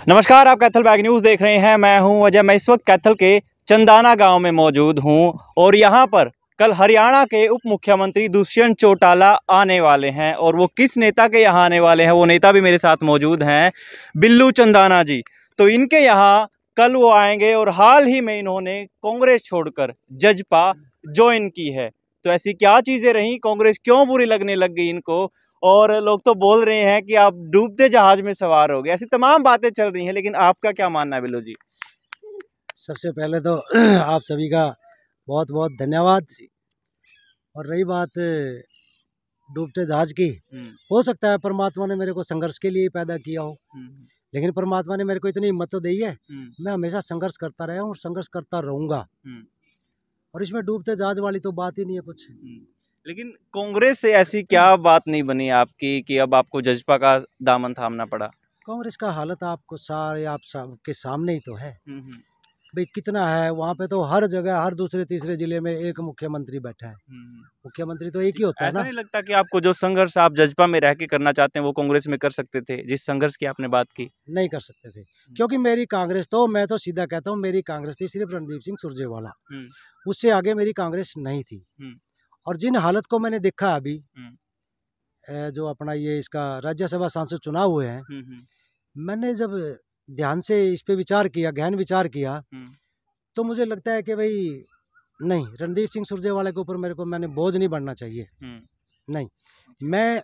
नमस्कार, आप Kaithal bag news देख रहे हैं। मैं हूं अजय। मैं इस वक्त कैथल के चंदाना गांव में मौजूद हूं और यहां पर कल हरियाणा के उप मुख्यमंत्री दुष्यंत चौटाला आने वाले हैं और वो किस नेता के यहां आने वाले हैं, वो नेता भी मेरे साथ मौजूद हैं, बिल्लू चंदाना जी। तो इनके यहाँ कल वो आएंगे और हाल ही में इन्होंने कांग्रेस छोड़कर जजपा ज्वाइन की है। तो ऐसी क्या चीज़ें रहीं, कांग्रेस क्यों बुरी लगने लग गई इनको, और लोग तो बोल रहे हैं कि आप डूबते जहाज में सवार हो गए, ऐसी तमाम बातें चल रही हैं। लेकिन आपका क्या मानना है बिल्लू जी? सबसे पहले तो आप सभी का बहुत बहुत धन्यवाद। और रही बात डूबते जहाज की, हो सकता है परमात्मा ने मेरे को संघर्ष के लिए पैदा किया हो, लेकिन परमात्मा ने मेरे को इतनी हिम्मत तो दी है, मैं हमेशा संघर्ष करता रहा हूँ और संघर्ष करता रहूँगा। और इसमें डूबते जहाज वाली तो बात ही नहीं है कुछ। लेकिन कांग्रेस से ऐसी क्या बात नहीं बनी आपकी कि अब आपको जजपा का दामन थामना पड़ा? कांग्रेस का हालत आपको सारे आप सबके सामने ही तो है भाई। कितना है वहाँ पे, तो हर जगह हर दूसरे तीसरे जिले में एक मुख्यमंत्री बैठा है। मुख्यमंत्री तो एक ही होता है ना। ऐसा नहीं लगता कि आपको जो संघर्ष आप जजपा में रह के करना चाहते हैं वो कांग्रेस में कर सकते थे, जिस संघर्ष की आपने बात की? नहीं कर सकते थे, क्योंकि मेरी कांग्रेस तो, मैं तो सीधा कहता हूँ, मेरी कांग्रेस थी सिर्फ रणदीप सिंह सुरजेवाला, उससे आगे मेरी कांग्रेस नहीं थी। और जिन हालत को मैंने देखा अभी, जो अपना ये इसका राज्यसभा सांसद चुनाव हुए हैं, मैंने जब ध्यान से इस पे विचार किया, गहन विचार किया, तो मुझे लगता है कि भाई नहीं, रणदीप सिंह सुरजेवाला के ऊपर मैंने बोझ नहीं बढ़ना चाहिए। नहीं, मैं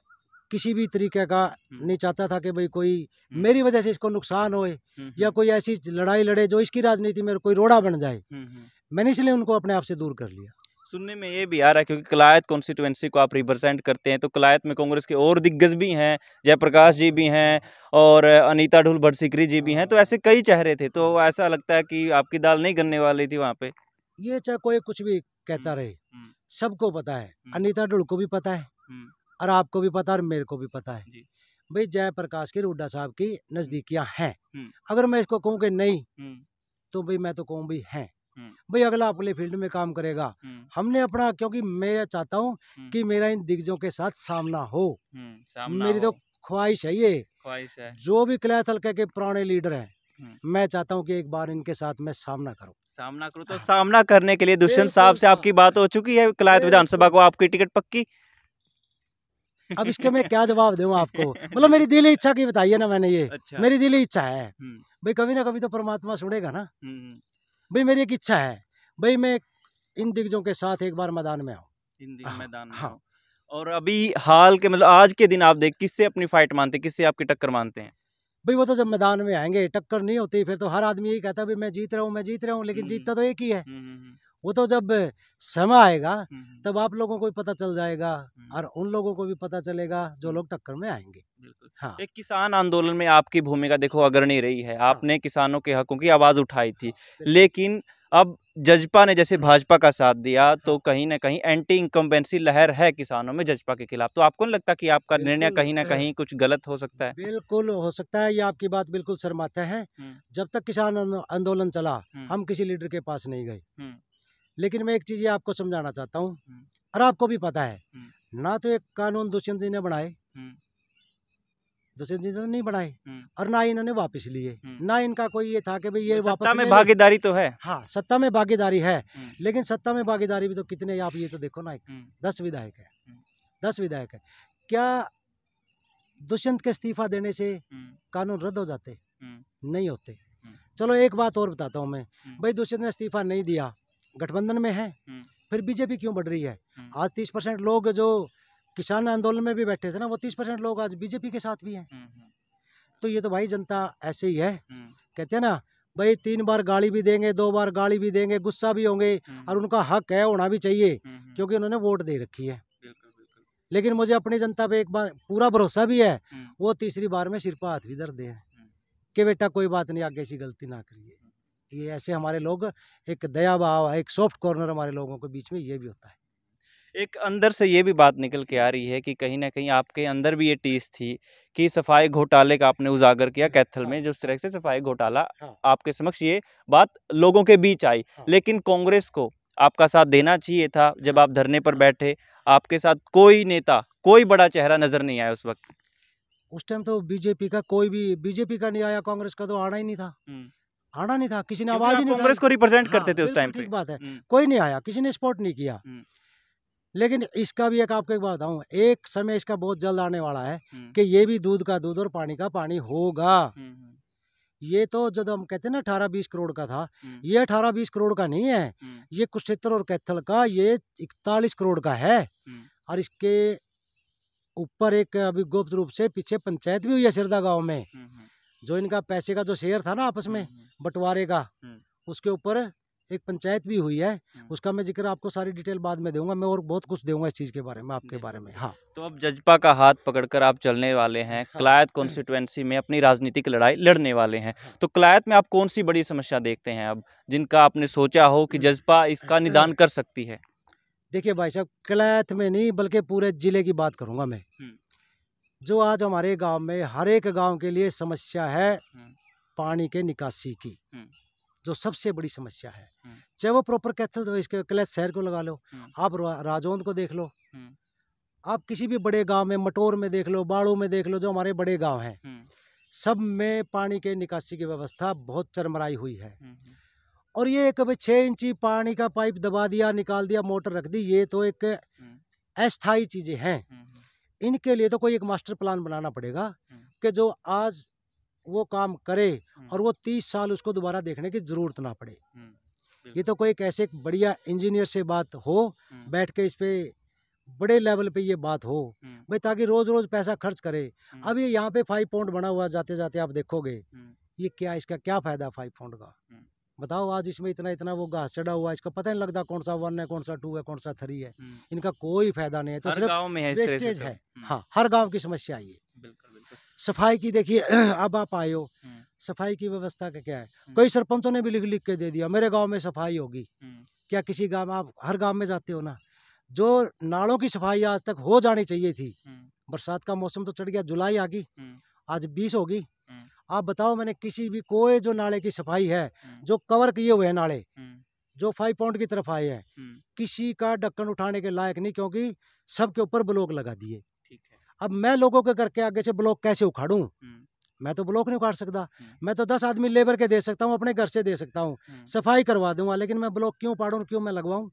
किसी भी तरीके का नहीं चाहता था कि भाई कोई मेरी वजह से इसको नुकसान होए या कोई ऐसी लड़ाई लड़े जो इसकी राजनीति में कोई रोड़ा बन जाए। मैंने इसलिए उनको अपने आप से दूर कर लिया। सुनने में ये भी आ रहा है क्योंकि कलायत कॉन्स्टिट्यूएंसी को आप रिप्रेजेंट करते हैं, तो कलायत में कांग्रेस के और दिग्गज भी हैं, जयप्रकाश जी भी हैं और अनीता ढूल भटसिकरी जी भी हैं, तो ऐसे कई चेहरे थे। तो ऐसा लगता है कि आपकी दाल नहीं गलने वाली थी वहाँ पे? ये चाहे कोई कुछ भी कहता रहे, सबको पता है, अनीता ढूल को भी पता है और आपको भी पता है और मेरे को भी पता है भाई जयप्रकाश की हुड्डा साहब की नजदीकियां हैं। अगर मैं इसको कहूँ कि नहीं, तो भाई मैं तो कहूँ भाई हैं भाई, अगला अपने फील्ड में काम करेगा। हमने अपना, क्योंकि मैं चाहता हूँ कि मेरा इन दिग्गजों के साथ सामना हो, मेरी तो ख्वाहिश है, ये ख्वाहिश है। जो भी कलायत हल्के के पुराने लीडर हैं, मैं चाहता हूँ कि एक बार इनके साथ मैं सामना करूँ। तो सामना करने के लिए दुष्यंत साहब से आपकी बात हो चुकी है? कलायत विधानसभा को आपकी टिकट पक्की? अब इसके मैं क्या जवाब दूं आपको? मतलब मेरी दिली इच्छा की बताइए ना मैंने ये। अच्छा। मेरी दिली इच्छा है भाई, कभी ना कभी तो परमात्मा सुनेगा ना भाई। मेरी एक इच्छा है भाई, मैं इन दिग्गजों के साथ एक बार मैदान में आऊँ। मैदान में हाँ। और अभी हाल के, मतलब आज के दिन आप देख किससे अपनी फाइट मानते हैं, किससे आपकी टक्कर मानते हैं? भाई वो तो जब मैदान में आएंगे, टक्कर नहीं होती फिर तो हर आदमी यही कहता है भाई मैं जीत रहा हूँ, लेकिन जीतता तो एक ही है। वो तो जब समय आएगा तब आप लोगों को भी पता चल जाएगा और उन लोगों को भी पता चलेगा जो लोग टक्कर में आएंगे। हाँ। एक किसान आंदोलन में आपकी भूमिका देखो अग्रणी रही है, आपने किसानों के हकों की आवाज उठाई थी, लेकिन अब जजपा ने जैसे भाजपा का साथ दिया, तो कहीं ना कहीं एंटी इनकम्बेंसी लहर है किसानों में जजपा के खिलाफ। तो आपको नहीं लगता कि आपका निर्णय कहीं ना कहीं कुछ गलत हो सकता है? बिल्कुल हो सकता है, ये आपकी बात बिल्कुल शर्माता है। जब तक किसान आंदोलन चला हम किसी लीडर के पास नहीं गए, लेकिन मैं एक चीज आपको समझाना चाहता हूँ और आपको भी पता है ना, तो एक कानून दुष्यंत जी ने बनाए, दुष्यंत जी ने नहीं बनाए और ना इन्होंने वापस लिए, ना इनका कोई ये था कि भाई ये वापस। सत्ता में भागीदारी तो है। हाँ, सत्ता में भागीदारी है, लेकिन सत्ता में भागीदारी भी तो कितने, आप ये तो देखो ना, 10 विधायक है, 10 विधायक है। क्या दुष्यंत के इस्तीफा देने से कानून रद्द हो जाते? नहीं होते। चलो एक बात और बताता हूँ मैं भाई, दुष्यंत ने इस्तीफा नहीं दिया, गठबंधन में है, फिर बीजेपी क्यों बढ़ रही है? आज 30% लोग जो किसान आंदोलन में भी बैठे थे ना, वो 30% लोग आज बीजेपी के साथ भी हैं। तो ये तो भाई जनता ऐसे ही है। कहते हैं ना भाई, 3 बार गाली भी देंगे, 2 बार गाली भी देंगे, गुस्सा भी होंगे, और उनका हक है, होना भी चाहिए, क्योंकि उन्होंने वोट दे रखी है। लेकिन मुझे अपनी जनता पे एक बार पूरा भरोसा भी है, वो तीसरी बार में सिर पर हाथ भी धर दे कि बेटा कोई बात नहीं, आगे ऐसी गलती ना करिए। ये ऐसे हमारे लोग, एक दया भाव, एक सॉफ्ट कॉर्नर हमारे लोगों के बीच में ये भी होता है। एक अंदर से ये भी बात निकल के आ रही है कि कहीं ना कहीं आपके अंदर भी ये टीस थी कि सफाई घोटाले का आपने उजागर किया कैथल में, जिस तरह से सफाई घोटाला आपके समक्ष ये बात लोगों के बीच आई, लेकिन कांग्रेस को आपका साथ देना चाहिए था। जब आप धरने पर बैठे, आपके साथ कोई नेता, कोई बड़ा चेहरा नजर नहीं आया उस वक्त। उस टाइम तो बीजेपी का कोई भी बीजेपी का नहीं आया, कांग्रेस का तो आना ही नहीं था, आना नहीं था, किसी ने क्योंकि आवाज आप ही नहीं कांग्रेस को रिप्रेजेंट करते थे उस बिल्कुल टाइम पे। ठीक बात है, कोई नहीं आया, किसी ने सपोर्ट नहीं किया। लेकिन इसका भी एक आपको एक बात बताऊं, एक समय इसका बहुत जल्द आने वाला है कि ये भी दूध का दूध और पानी का पानी होगा। ये तो जब हम कहते हैं ना 18-20 करोड़ का था, ये 18-20 करोड़ का नहीं है, ये कुरुक्षेत्र और कैथल का ये 41 करोड़ का है। और इसके ऊपर एक अभी गुप्त रूप से पीछे पंचायत भी हुई है सिरदा गांव में, जो इनका पैसे का जो शेयर था ना आपस में बंटवारे का, उसके ऊपर एक पंचायत भी हुई है। उसका मैं जिक्र आपको सारी डिटेल बाद में दूंगा, मैं और बहुत कुछ दूंगा इस चीज के बारे में, आपके बारे में। हाँ, तो अब जजपा का हाथ पकड़कर आप चलने वाले हैं, कलायत कॉन्स्टिट्यूएंसी में अपनी राजनीतिक लड़ाई लड़ने वाले हैं, तो कलायत में आप कौन सी बड़ी समस्या देखते हैं अब, जिनका आपने सोचा हो कि जजपा इसका निदान कर सकती है? देखिए भाई साहब, कलायत में नहीं बल्कि पूरे जिले की बात करूंगा मैं। जो आज हमारे गांव में हर एक गांव के लिए समस्या है पानी के निकासी की, जो सबसे बड़ी समस्या है, चाहे वो प्रॉपर कैथल तो इसके कलायत शहर को लगा लो, आप राजौंद को देख लो, आप किसी भी बड़े गांव में, मटोर में देख लो, बाड़ू में देख लो, जो हमारे बड़े गांव हैं, सब में पानी के निकासी की व्यवस्था बहुत चरमराई हुई है। और ये कभी 6 इंची पानी का पाइप दबा दिया, निकाल दिया, मोटर रख दी, ये तो एक अस्थायी चीजें हैं। इनके लिए तो कोई एक मास्टर प्लान बनाना पड़ेगा कि जो आज वो काम करे और वो 30 साल उसको दोबारा देखने की जरूरत ना पड़े। ये तो कोई एक ऐसे बढ़िया इंजीनियर से बात हो, बैठ के इस पे बड़े लेवल पे ये बात हो भाई, ताकि रोज रोज पैसा खर्च करे। अब ये यहाँ पे 5 पॉइंट बना हुआ, जाते जाते आप देखोगे ये क्या, इसका क्या फायदा 5 पॉइंट का, बताओ। आज इसमें इतना इतना वो घास चढ़ा हुआ है, इसका पता नहीं लगता कौन सा 1 है, कौन सा 2 है, कौन सा 3 है, इनका कोई फायदा नहीं है, तो सिर्फ गांव में है, वेस्टेज है। हाँ, हर गांव की समस्या है ये। बिल्कुल बिल्कुल। सफाई की देखिए, अब आप आए हो, सफाई की व्यवस्था का क्या है, कई सरपंचों ने भी लिख लिख के दे दिया मेरे गांव में सफाई होगी। क्या किसी गांव में, आप हर गांव में जाते हो ना, जो नालों की सफाई आज तक हो जानी चाहिए थी, बरसात का मौसम तो चढ़ गया, जुलाई आ गई, आज 20 होगी, आप बताओ मैंने किसी भी कोई जो नाले की सफाई है, जो कवर किए हुए हैं नाले, जो 5 पॉइंट की तरफ आए हैं, किसी का ढक्कन उठाने के लायक नहीं, क्योंकि सबके ऊपर ब्लॉक लगा दिए। अब मैं लोगों के घर के आगे से ब्लॉक कैसे उखाड़ूं? मैं तो ब्लॉक नहीं उखाड़ सकता, मैं तो 10 आदमी लेबर के दे सकता हूँ, अपने घर से दे सकता हूँ, सफाई करवा दूंगा, लेकिन मैं ब्लॉक क्यों पाड़ूं, क्यों मैं लगवाऊं?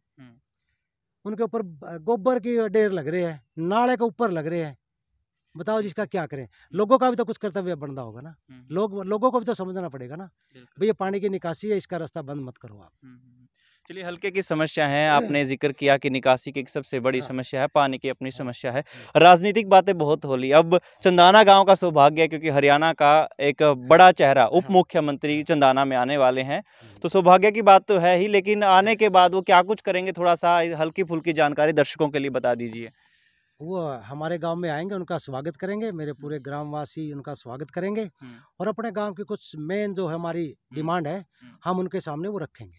उनके ऊपर गोबर की ढेर लग रहे हैं, नाले के ऊपर लग रहे हैं, बताओ जिसका क्या करें? लोगों का भी तो कुछ कर्तव्य बनता होगा ना, लोगों को भी तो समझना पड़ेगा ना भैया, पानी की निकासी है, इसका रास्ता बंद मत करो आप। चलिए, हल्के की समस्या है, आपने जिक्र किया कि निकासी की एक सबसे बड़ी समस्या है, पानी की अपनी समस्या है, राजनीतिक बातें बहुत हो ली। अब चंदाना गांव का सौभाग्य है क्योंकि हरियाणा का एक बड़ा चेहरा उप मुख्यमंत्री चंदाना में आने वाले हैं, तो सौभाग्य की बात तो है ही, लेकिन आने के बाद वो क्या कुछ करेंगे, थोड़ा सा हल्की फुल्की जानकारी दर्शकों के लिए बता दीजिए। वो हमारे गांव में आएंगे, उनका स्वागत करेंगे, मेरे पूरे ग्रामवासी उनका स्वागत करेंगे, और अपने गांव की कुछ मेन जो हमारी डिमांड है हम उनके सामने वो रखेंगे,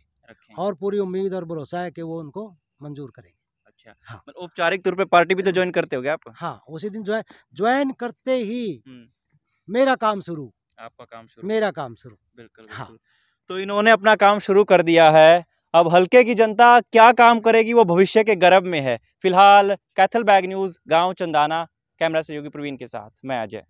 और पूरी उम्मीद और भरोसा है कि वो उनको मंजूर करेंगे। अच्छा, हाँ, औपचारिक तौर पे पार्टी भी तो ज्वाइन करते हो क्या आप? हाँ, उसी दिन ज्वाइन करते ही मेरा काम शुरू, आपका काम शुरू, मेरा काम शुरू। बिल्कुल, हाँ। तो इन्होंने अपना काम शुरू कर दिया है, अब हल्के की जनता क्या काम करेगी वो भविष्य के गर्भ में है। फिलहाल कैथल बैग न्यूज़ गांव चंदाना, कैमरा सहयोगी प्रवीण के साथ मैं अजय।